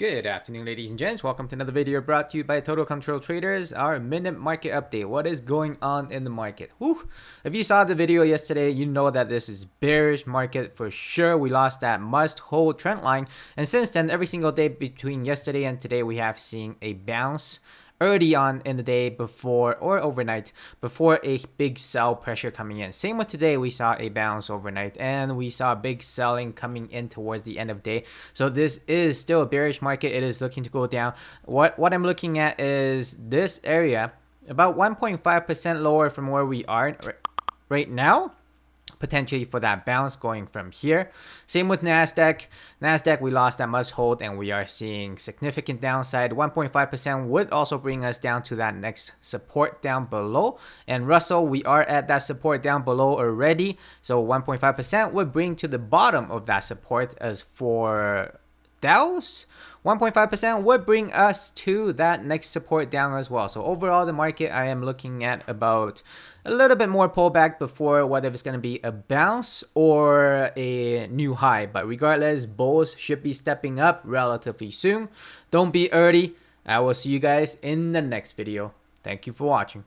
Good afternoon, ladies and gents. Welcome to another video brought to you by Total Control Traders, our minute market update. What is going on in the market? Whew. If you saw the video yesterday, you know that this is bearish market for sure. We lost that must-hold trend line. And since then, every single day between yesterday and today, we have seen a bounce early on in the day before or overnight before a big sell pressure coming in. Same with today, we saw a bounce overnight and we saw big selling coming in towards the end of the day. So this is still a bearish market. It is looking to go down. What I'm looking at is this area about 1.5% lower from where we are right now, potentially for that bounce going from here. Same with nasdaq. We lost that must hold and we are seeing significant downside. 1.5% would also bring us down to that next support down below. And Russell, we are at that support down below already, so 1.5% would bring to the bottom of that support. As for Dow's, 1.5% would bring us to that next support down as well. So overall, the market, I am looking at about a little bit more pullback before whether it's going to be a bounce or a new high. But regardless, bulls should be stepping up relatively soon. Don't be early. I will see you guys in the next video. Thank you for watching.